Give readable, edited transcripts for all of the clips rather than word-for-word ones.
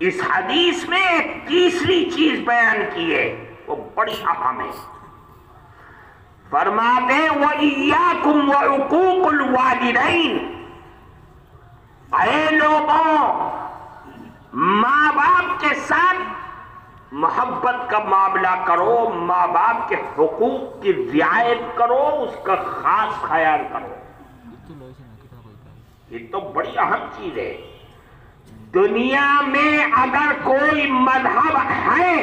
اس حدیث میں ایک تیسری چیز بیان کی ہے، وہ بڑی اہم ہے۔ فرماتے ہیں وَإِيَّاكُمْ وَعُقُوقُ الْوَالِدَيْنِ، اے لوگوں ماں باپ کے ساتھ محبت کا معاملہ کرو، ماں باپ کے حقوق کی رعایت کرو، اس کا خاص خیال کرو۔ یہ تو بڑی اہم چیز ہے۔ دنیا میں اگر کوئی مذہب ہے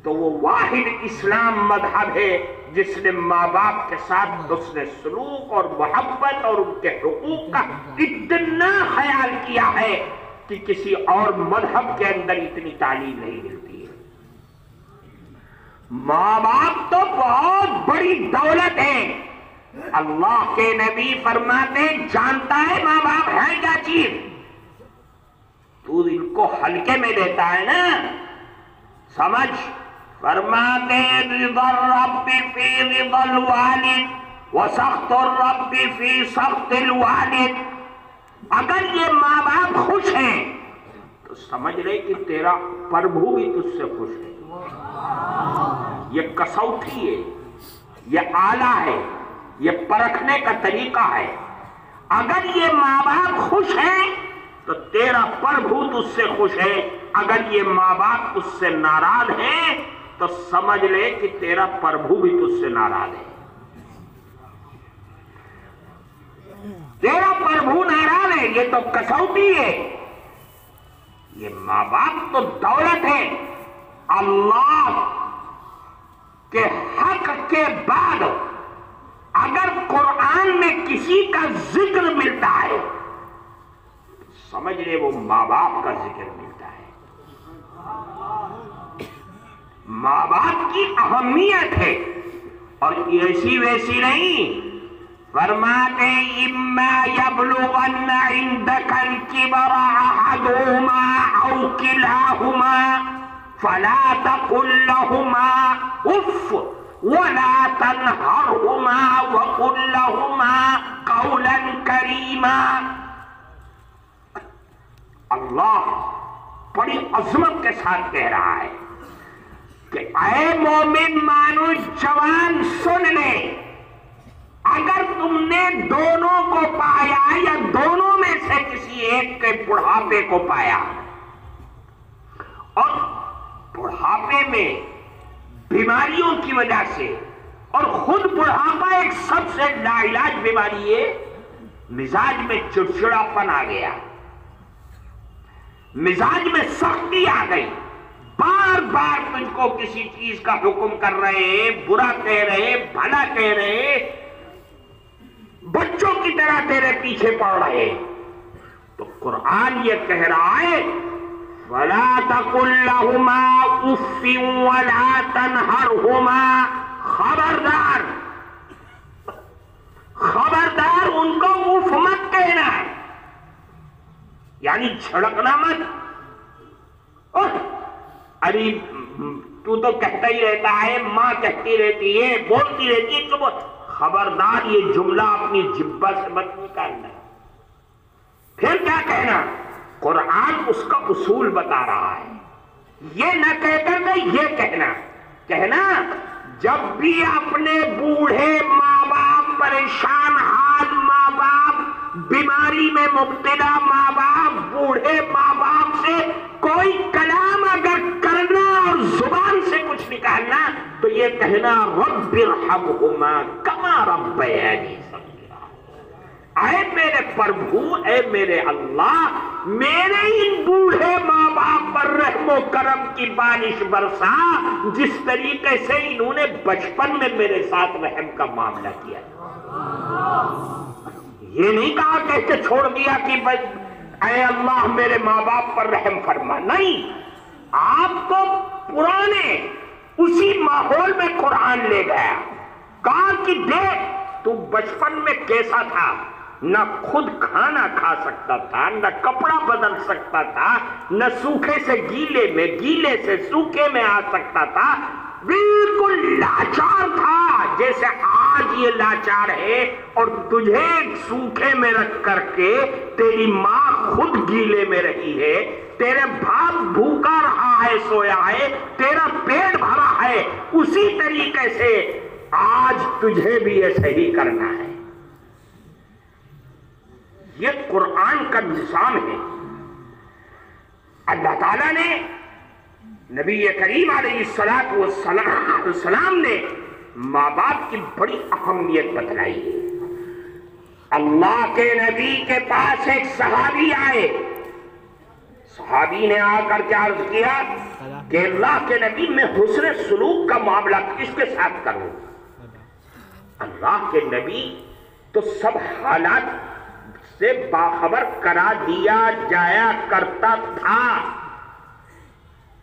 تو وہ واحد اسلام مذہب ہے جس نے ماں باپ کے ساتھ حسن سلوک اور محبت اور ان کے حقوق کا اتنا خیال کیا ہے کہ کسی اور مذہب کے اندر اتنی تعلیم نہیں ملتی ہے۔ ماں باپ تو بہت بڑی دولت ہے۔ اللہ کے نبی فرماتے ہیں جانتا ہے ماں باپ ہے کیا چیز؟ تو ان کو ہلکے میں لیتا ہے نا، سمجھ۔ فرماتے ہیں رضا الرب فی رضا الوالد وسخط الرب فی سخط الوالد۔ اگر یہ ماں باپ خوش ہیں تو سمجھ لے کہ تیرا پربھو بھی تجھ سے خوش ہے۔ یہ کسوٹی ہے، یہ آلہ ہے، یہ پرکھنے کا طریقہ ہے۔ اگر یہ ماں باپ خوش ہیں تو تیرا پربھو تجھ سے خوش ہے، اگر یہ ماں باپ تجھ سے ناراض ہیں تو سمجھ لے کہ تیرا پربھو بھی تجھ سے ناراض ہے۔ تیرا پربھو ناراض ہے، یہ تو کسوٹی ہے۔ یہ ماں باپ تو دولت ہے۔ اللہ کے حق کے بعد اگر قرآن میں کسی کا ذکر ملتا ہے سمجھ لے وہ ماں باپ کا ذکر ملتا ہے۔ ماں باپ کی اہمیت ہے اور ایسی ویسی نہیں۔ فرماتے اما یبلغن عندک الکبر احدہما او کلاہما فلا تقل لهما اف ولا تنهرهما وقل لهما قولا کریما۔ اللہ بڑی عظمت کے ساتھ کہہ رہا ہے کہ اے مومن مانو جوان سن لے، اگر تم نے دونوں کو پایا یا دونوں میں سے کسی ایک کے بڑھاپے کو پایا، اور بڑھاپے میں بیماریوں کی وجہ سے، اور خود بڑھاپا ایک سب سے لاعلاج بیماری ہے، مزاج میں چڑچڑاپن آ گیا، مزاج میں سختی آ گئی، بار بار تجھ کو کسی چیز کا حکم کر رہے ہیں، برا کہہ رہے، بھلا کہہ رہے، بچوں کی طرح تیرے پیچھے پڑ رہے، تو قرآن یہ کہہ رہا ہے وَلَا تَقُلْ لَهُمَا اُفٍّ وَلَا تَنْهَرْهُمَا، خبردار خبردار ان کو اف مت کہنا، یعنی جھڑکنا مت۔ ارے تو کہتا ہی رہتا ہے، ماں کہتی رہتی ہے، بولتی رہتی ہے، تو خبردار یہ جملہ اپنی جبہ سے مت نکالنا۔ پھر کیا کہنا؟ قرآن اس کا اصول بتا رہا ہے، یہ نہ کہہ کر یہ کہنا جب بھی اپنے بوڑھے ماں باپ، پریشان حال ماں باپ، بیماری میں مبتلا ماں باپ، بوڑھے ماں باپ سے کوئی کلام اگر کرنا اور زبان سے کچھ نکالنا تو یہ کہنا رب ارحمہما کما ربیانی صغیرا، اے میرے پربھو، اے میرے اللہ، میرے ان بوڑھے ماں باپ پر رحم و کرم کی بارش برسا جس طریقے سے انہوں نے بچپن میں میرے ساتھ رحم کا معاملہ کیا۔ یہ نہیں کہا کہہ کے چھوڑ دیا کہ اے اللہ میرے ماں باپ پر رحم فرما، نہیں، آپ کو پرانے اسی ماحول میں قرآن لے گیا، کہا کہ دیکھ تو بچپن میں کیسا تھا، نہ خود کھانا کھا سکتا تھا، نہ کپڑا بدل سکتا تھا، نہ سوکھے سے گیلے میں، گیلے سے سوکھے میں آ سکتا تھا، بالکل لاچار تھا جیسے آج یہ لاچار ہے، اور تجھے سوکھے میں رکھ کر کے تیری ماں خود گیلے میں رہی ہے، تیرے باپ بھوکا رہا ہے، سویا ہے، تیرا پیٹ بھرا ہے، اسی طریقے سے آج تجھے بھی ایسا ہی کرنا ہے۔ یہ قرآن کا نظام ہے۔ اللہ تعالیٰ نے، نبی کریم علیہ السلام نے ماں باپ کی بڑی اہمیت بتلائی ہے۔ اللہ کے نبی کے پاس ایک صحابی آئے، صحابی نے آ کر کے عرض کیا کہ اللہ کے نبی میں حسن سلوک کا معاملہ کس کے ساتھ کروں؟ اللہ کے نبی تو سب حالات سے باخبر کرا دیا جایا کرتا تھا،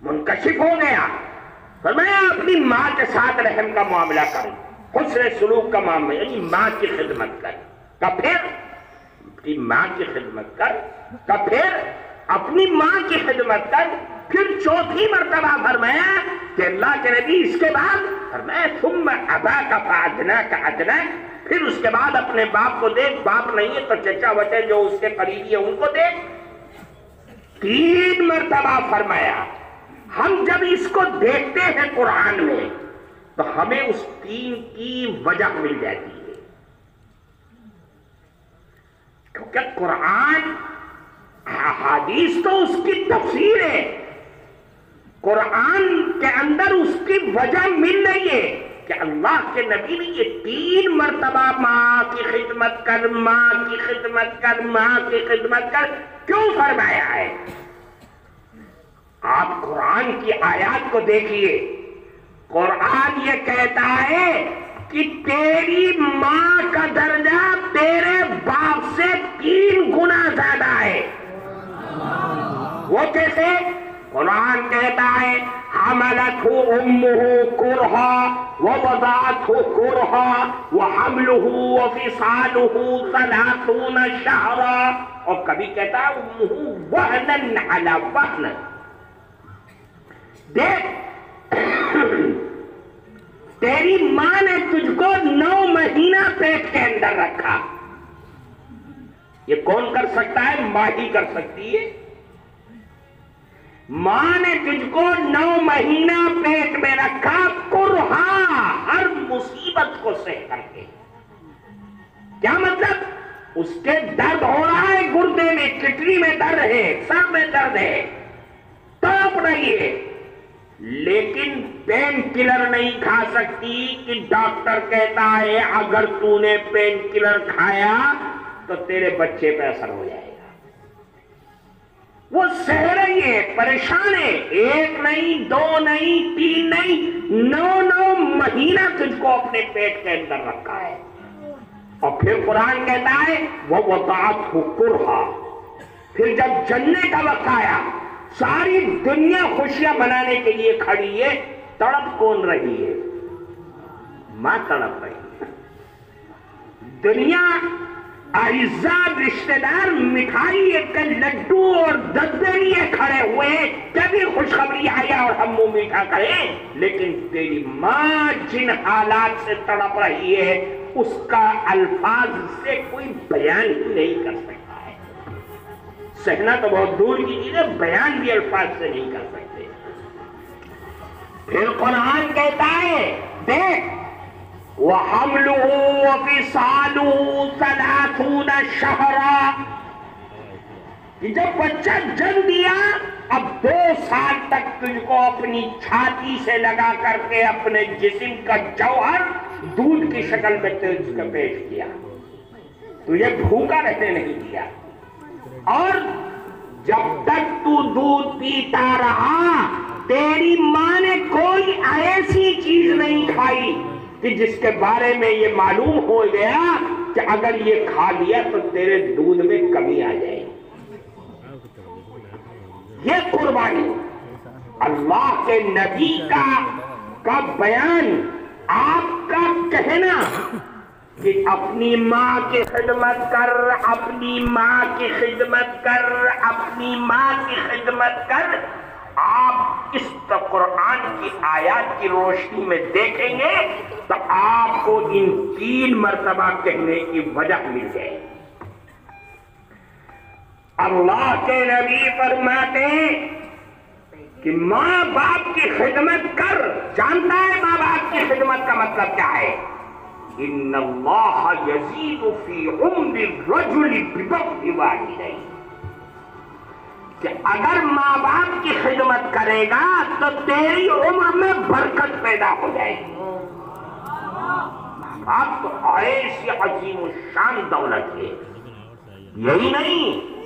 منکشف ہو گیا۔ فرمایا اپنی ماں کے ساتھ رحم کا معاملہ کریں، حسن سلوک کا معاملہ، یعنی ماں کی خدمت کر، کا پھر اپنی ماں کی خدمت کر، کا پھر اپنی ماں کی خدمت کر۔ پھر چوتھی مرتبہ فرمایا کہ اللہ کے نبی اس کے بعد فرمایا ثم اباک فادناک ادناک، پھر اس کے بعد اپنے باپ کو دیکھ، باپ نہیں ہے تو چچا وچا جو اس کے قریبی ہے ان کو دیکھ۔ 3 مرتبہ فرمایا۔ ہم جب اس کو دیکھتے ہیں قرآن میں تو ہمیں اس 3 کی وجہ مل جاتی ہے، کیونکہ قرآن احادیث تو اس کی تفسیر ہے، قرآن کے اندر اس کی وجہ مل رہی ہے کہ اللہ کے نبی نے یہ 3 مرتبہ ماں کی خدمت کر، ماں کی خدمت کر، ماں کی خدمت کر کیوں فرمایا ہے؟ آپ قرآن کی آیات کو دیکھیے، قرآن یہ کہتا ہے کہ تیری ماں کا درجہ تیرے باپ سے 3 گنا زیادہ ہے۔ وہ کیسے؟ قرآن کہتا ہے حملته امه کرہا ووضعته کرہا وحمله وفصاله 30 شہرا، اور کبھی کہتا ہے امه وہنا علی وہن۔ دیکھ تیری ماں نے تجھ کو 9 مہینہ پیٹ کے اندر رکھا، یہ کون کر سکتا ہے؟ ماں ہی کر سکتی ہے۔ ماں نے تجھ کو 9 مہینہ پیٹ میں رکھا، کرہا، ہر مصیبت کو سہ کر کے۔ کیا مطلب؟ اس کے درد ہو رہا ہے، گردے میں، کڈنی میں درد ہے، سر میں درد ہے، تڑپ رہی ہے، لیکن پین کلر نہیں کھا سکتی کہ ڈاکٹر کہتا ہے اگر تو نے پین کلر کھایا تو تیرے بچے پہ اثر ہو جائے گا۔ وہ سہ رہی ہے، پریشان ہے، 1 نہیں، 2 نہیں، 3 نہیں، 9 مہینہ تجھ کو اپنے پیٹ کے اندر رکھا ہے۔ اور پھر قرآن کہتا ہے وَوَضَعَتْهُ كُرْهًا، پھر جب جننے کا وقت آیا، ساری دنیا خوشیاں منانے کے لیے کھڑی ہے، تڑپ کون رہی ہے؟ ماں تڑپ رہی ہے۔ دنیا اعزاء رشتہ دار مٹھائی کے لڈو اور ددریے کھڑے ہوئے، کبھی خوشخبری آیا اور ہم منہ میٹھا کریں، لیکن تیری ماں جن حالات سے تڑپ رہی ہے اس کا الفاظ سے کوئی بیان ہی نہیں کر سکتا ہے۔ سہنا تو بہت دور کی چیز ہے، بیان بھی الفاظ سے نہیں کر سکتے۔ پھر قرآن کہتا ہے دیکھ وَحَمْلُهُ وَفِصَالُهُ 30 شَهْرًا، کہ جب بچہ جنم دیا اب 2 سال تک تجھ کو اپنی چھاتی سے لگا کر کے اپنے جسم کا جوہر دودھ کی شکل میں تجھ کو پیش کیا، تجھے بھوکا رہنے نہیں دیا، اور جب تک تو دودھ پیتا رہا تیری ماں نے کوئی ایسی چیز نہیں کھائی کہ جس کے بارے میں یہ معلوم ہو گیا کہ اگر یہ کھا لیا تو تیرے دودھ میں کمی آ جائے۔ یہ قربانی اللہ کے نبی کا بیان، آپ کا کہنا کہ اپنی ماں کی خدمت کر، اپنی ماں کی خدمت کر، اپنی ماں کی خدمت کر، آپ اس قرآن کی آیات کی روشنی میں دیکھیں گے تو آپ کو ان 3 مرتبہ کہنے کی وجہ مل جائے۔ اللہ کے نبی فرماتے ہیں کہ ماں باپ کی خدمت کر. جانتا ہے ماں باپ کی خدمت کا مطلب کیا ہے؟ ان اللہ یزید فی عمر الرجل ببطن والدیہ، کہ اگر ماں باپ کی خدمت کرے گا تو تیری عمر میں برکت پیدا ہو جائے گی. ماں باپ تو ایسی عظیم الشان دولت ہے. یہی نہیں،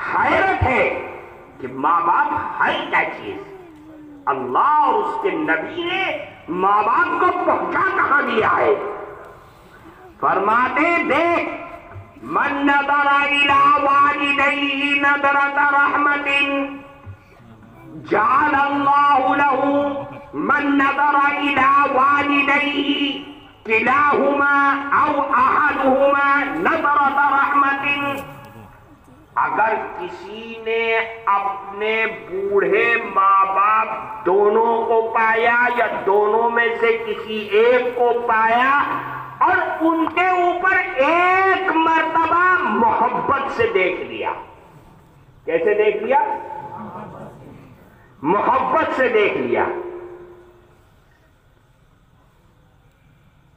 حیرت ہے کہ ماں باپ ہے کیا چیز. اللہ اور اس کے نبی نے ماں باپ کو پہنچا کہاں دیا ہے؟ فرماتے دیکھ، من نظر الى والدیہ نظرۃ رحمت جعل اللہ له من نظر الى والدیہ کلاہما او احدہما نظرۃ رحمت. اگر کسی نے اپنے بوڑھے ماں باپ دونوں کو پایا یا دونوں میں سے کسی ایک کو پایا اور ان کے اوپر ایک مرتبہ محبت سے دیکھ لیا. کیسے دیکھ لیا؟ محبت سے دیکھ لیا.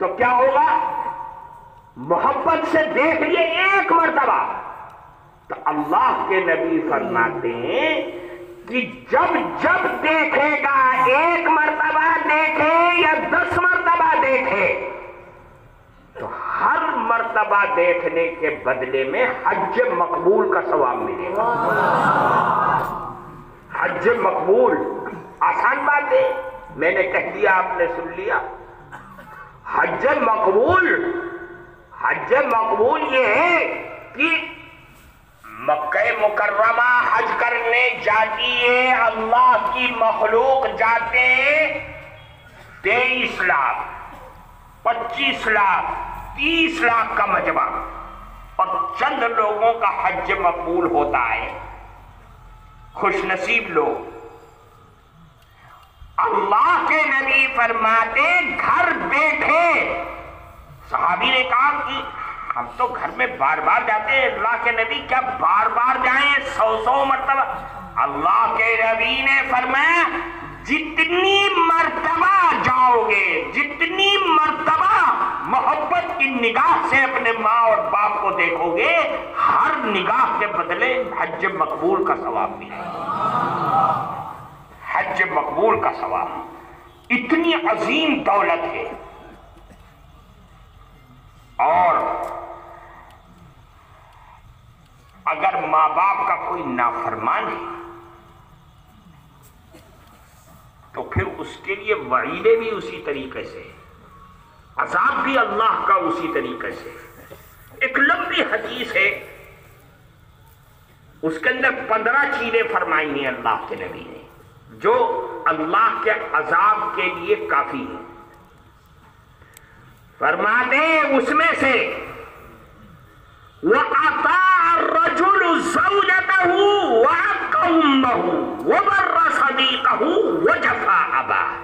تو کیا ہوگا؟ محبت سے دیکھ لیے ایک مرتبہ تو اللہ کے نبی فرماتے ہیں کہ جب جب دیکھے گا، ایک مرتبہ دیکھے یا 10 مرتبہ دیکھے، تو ہر مرتبہ دیکھنے کے بدلے میں حج مقبول کا ثواب ملے گا. حج مقبول آسان بات ہے، میں نے کہہ دیا آپ نے سن لیا. حج مقبول یہ ہے کہ مکہ مکرمہ حج کرنے جاتی ہے، اللہ کی مخلوق جاتے ہیں 23 لاکھ 25 لاکھ 30 لاکھ کا مجمع، اور چند لوگوں کا حج مقبول ہوتا ہے. خوش نصیب لوگ. اللہ کے نبی فرماتے گھر بیٹھے، صحابی نے کہا کہ ہم تو گھر میں بار بار جاتے ہیں، اللہ کے نبی کیا بار بار جائیں 100 مرتبہ؟ اللہ کے نبی نے فرمایا جتنی مرتبہ جاؤ گے، جتنی مرتبہ محبت کی نگاہ سے اپنے ماں اور باپ کو دیکھو گے، ہر نگاہ کے بدلے حج مقبول کا ثواب ملے گا. حج مقبول کا ثواب اتنی عظیم دولت ہے. اور اگر ماں باپ کا کوئی نافرمان ہے تو پھر اس کے لیے وعیدیں بھی اسی طریقے سے، عذاب بھی اللہ کا اسی طریقے سے. ایک لمبی حدیث ہے، اس کے اندر 15 چیزیں فرمائی ہیں اللہ کے نبی نے جو اللہ کے عذاب کے لیے کافی ہیں. فرماتے اس میں سے وَأَطَاعَ الرَّجُلُ زَوْجَتَهُ وَعَقَّ أُمَّهُ وَبَرَّ صَدِيقَهُ وَجَفَا أَبَاهُ.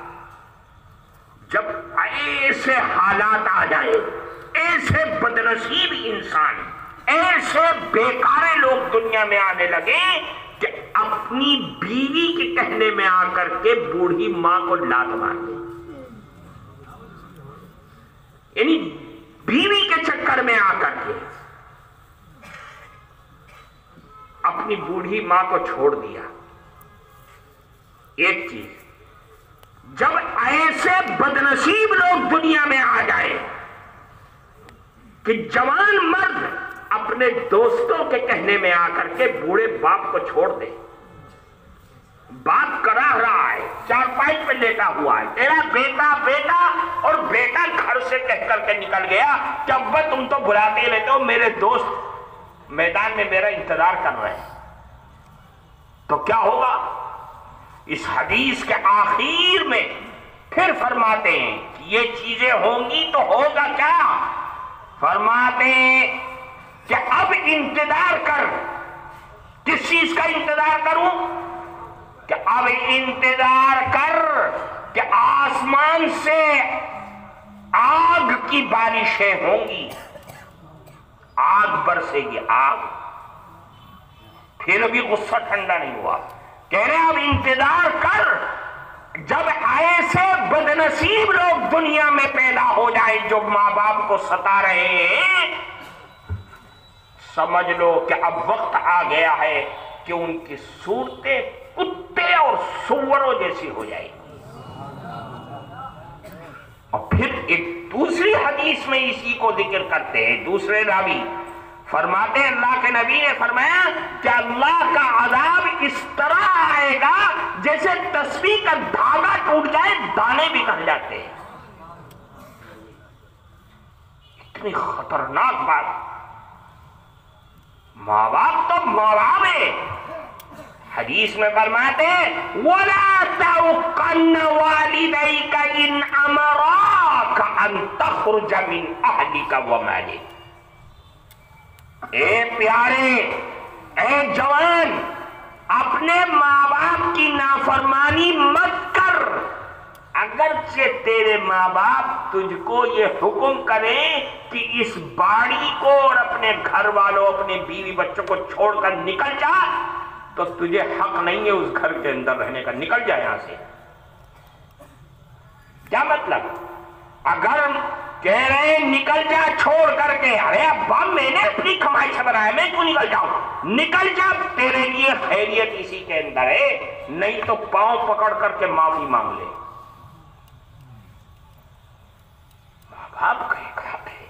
جب ایسے حالات آ جائے، ایسے بدنصیب انسان، ایسے بیکارے لوگ دنیا میں آنے لگے کہ اپنی بیوی کے کہنے میں آ کر کے بوڑھی ماں کو لات مار دے، یعنی بیوی کے چکر میں آ کر کے اپنی بوڑھی ماں کو چھوڑ دیا. ایک چیز. جب ایسے بدنصیب لوگ دنیا میں آ جائے کہ جوان مرد اپنے دوستوں کے کہنے میں آ کر کے بوڑھے باپ کو چھوڑ دے، باپ کراہ رہا ہے، چارپائی پہ لیٹا ہوا ہے، تیرا بیٹا اور بیٹا گھر سے کہہ کر کے نکل گیا کہ ابا تم تو بلاتے ہی رہتے ہو، میرے دوست میدان میں میرا انتظار کر رہے ہیں. تو کیا ہوگا؟ اس حدیث کے آخر میں پھر فرماتے ہیں کہ یہ چیزیں ہوں گی تو ہوگا کیا؟ فرماتے ہیں کہ اب انتظار کر. کس چیز کا انتظار کروں؟ کہ اب انتظار کر کہ آسمان سے آگ کی بارشیں ہوں گی، آگ برسے گی، آگ. پھر بھی غصہ ٹھنڈا نہیں ہوا. کہہ رہے اب انتظار کر، جب ایسے بدنصیب لوگ دنیا میں پیدا ہو جائیں جو ماں باپ کو ستا رہے ہیں، سمجھ لو کہ اب وقت آ گیا ہے کہ ان کی صورتیں کتے اور سوروں جیسی ہو جائے گی. اور پھر ایک دوسری حدیث میں اسی کو ذکر کرتے ہیں. دوسرے راوی فرماتے ہیں اللہ کے نبی نے فرمایا کہ اللہ کا عذاب اس طرح آئے گا جیسے تسبیح کا دھاگا ٹوٹ جائے، دانے بکھر جاتے ہیں. اتنی خطرناک بات. ماں باپ تو ماں باپ ہے. حدیث میں فرماتے ہیں وَلَا تَعُقَّنَّ وَالِدَيْكَ إِنْ أَمَرَاكَ أَن تَخْرُجَ مِنْ أَهْلِكَ وَمَالِكَ. اے پیارے، اے جوان، اپنے ماں باپ کی نافرمانی مت کر. اگرچہ تیرے ماں باپ تجھ کو یہ حکم کریں کہ اس باڑی کو اور اپنے گھر والوں، اپنے بیوی بچوں کو چھوڑ کر نکل جا، تو تجھے حق نہیں ہے اس گھر کے اندر رہنے کا. نکل جا یہاں سے. کیا مطلب؟ اگر کہہ رہے ہیں نکل جا چھوڑ کر کے، ارے ابا میں نے اپنی کمائی سے بنایا، میں کیوں نکل جاؤں؟ نکل جا، تیرے لیے خیریت اسی کے اندر ہے، نہیں تو پاؤں پکڑ کر کے معافی مانگ لے. ماں باپ کا ایک حق ہے.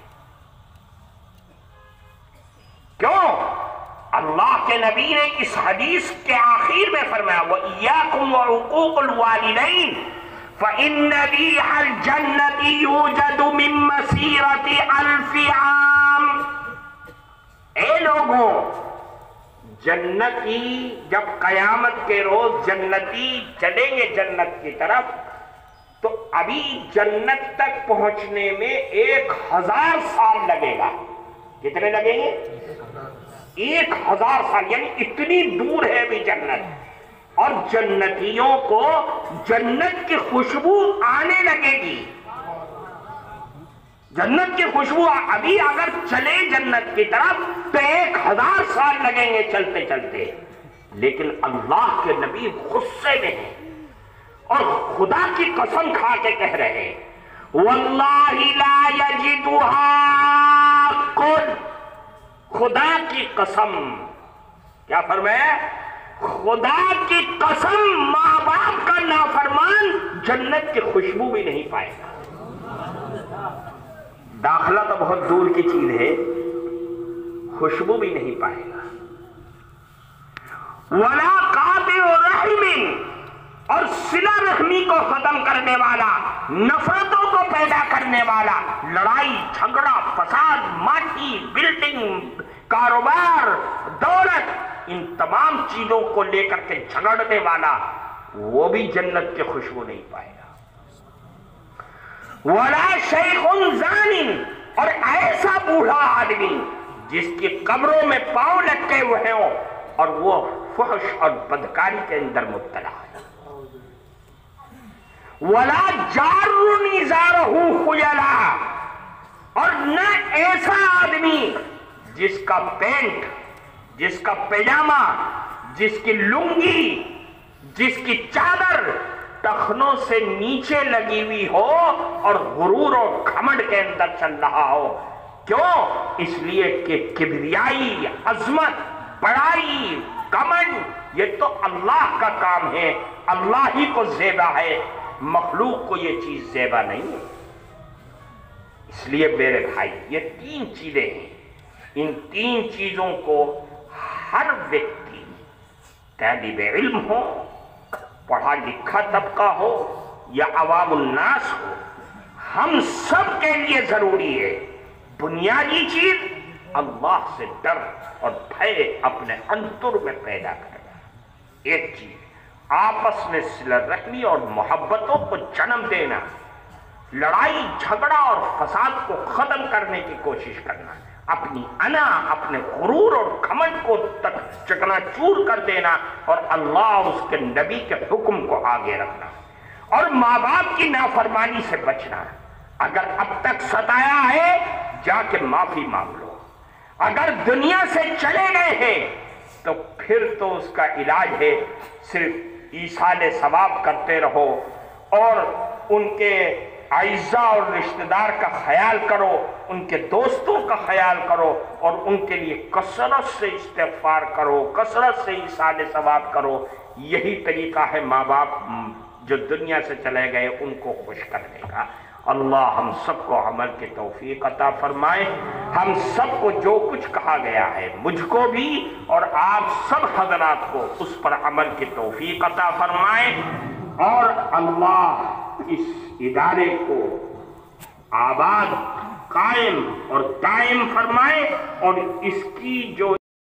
کیوں؟ اللہ کے نبی نے اس حدیث کے آخر میں فرمایا وَإِيَّاكُمْ وَعُقُوقُ الْوَالِدَيْنِ فَإِنَّ رِيحَ الْجَنَّةِ يُوجَدُ مِن مَّسِيرَةِ أَلْفِ عَامٍ. اے لوگوں، جنتی جب قیامت کے روز جنتی چلیں گے جنت کی طرف، تو ابھی جنت تک پہنچنے میں 1000 سال لگے گا. کتنے لگیں گے؟ 1000 سال. یعنی اتنی دور ہے ابھی جنت. اور جنتیوں کو جنت کی خوشبو آنے لگے گی. جنت کی خوشبو ابھی اگر چلے جنت کی طرف تو 1000 سال لگیں گے چلتے چلتے. لیکن اللہ کے نبی غصے میں ہیں اور خدا کی قسم کھا کے کہہ رہے ہیں وَاللَّهِ لَا يَجِدُهَا قُلْ. خدا کی قسم، کیا فرمایا؟ خدا کی قسم، ماں باپ کا نافرمان جنت کی خوشبو بھی نہیں پائے گا. داخلہ تو بہت دور کی چیز ہے، خوشبو بھی نہیں پائے گا. وَلَا قَاطِعُ رَحِمٍ، اور صلہ رحمی کو ختم کرنے والا، نفرتوں کو پیدا کرنے والا، لڑائی جھگڑا فساد، ماٹی، بلڈنگ، کاروبار، دولت، ان تمام چیزوں کو لے کر کے جھگڑنے والا، وہ بھی جنت کے خوشبو نہیں پائے گا. وَلَا شَيْخٌ زَانٍ، اور ایسا بوڑھا آدمی جس کی قبروں میں پاؤں لٹکے ہوئے ہوں اور وہ فحش اور بدکاری کے اندر مبتلا ہے. وَلَا جَارٌ إِزَارَهُ خُيَلًا، اور نہ ایسا آدمی جس کا پینٹ، جس کا پیجامہ، جس کی لنگی، جس کی چادر ٹخنوں سے نیچے لگی ہوئی ہو اور غرور اور گھمنڈ کے اندر چل رہا ہو. کیوں؟ اس لیے کہ کبریائی، عظمت، بڑائی، گھمنڈ یہ تو اللہ کا کام ہے، اللہ ہی کو زیبا ہے، مخلوق کو یہ چیز زیبا نہیں ہے. اس لیے میرے بھائی یہ 3 چیزیں ہیں. ان 3 چیزوں کو ہر ویکتی، طالب علم ہو، پڑھا لکھا طبقہ ہو یا عوام الناس ہو، ہم سب کے لیے ضروری ہے. بنیادی چیز اللہ سے ڈر اور بھے اپنے انتر میں پیدا کرنا. ایک چیز آپس میں صلہ رحمی اور محبتوں کو جنم دینا، لڑائی جھگڑا اور فساد کو ختم کرنے کی کوشش کرنا، اپنی انا، اپنے غرور اور گھمنڈ کو تک چکنا چور کر دینا اور اللہ اور اس کے نبی کے حکم کو آگے رکھنا، اور ماں باپ کی نافرمانی سے بچنا. اگر اب تک ستایا ہے جا کے معافی مانگ لو. اگر دنیا سے چلے گئے ہیں تو پھر تو اس کا علاج ہے صرف ایصال ثواب کرتے رہو اور ان کے اعزاء اور رشتہ دار کا خیال کرو، ان کے دوستوں کا خیال کرو اور ان کے لیے کثرت سے استغفار کرو، کثرت سے ایصال ثواب کرو۔ یہی طریقہ ہے ماں باپ جو دنیا سے چلے گئے ان کو خوش کرنے کا۔ اللہ ہم سب کو عمل کی توفیق عطا فرمائے، ہم سب کو جو کچھ کہا گیا ہے، مجھ کو بھی اور آپ سب حضرات کو اس پر عمل کی توفیق عطا فرمائے، اور اللہ اس ادارے کو آباد، قائم اور دائم فرمائے، اور اس کی جو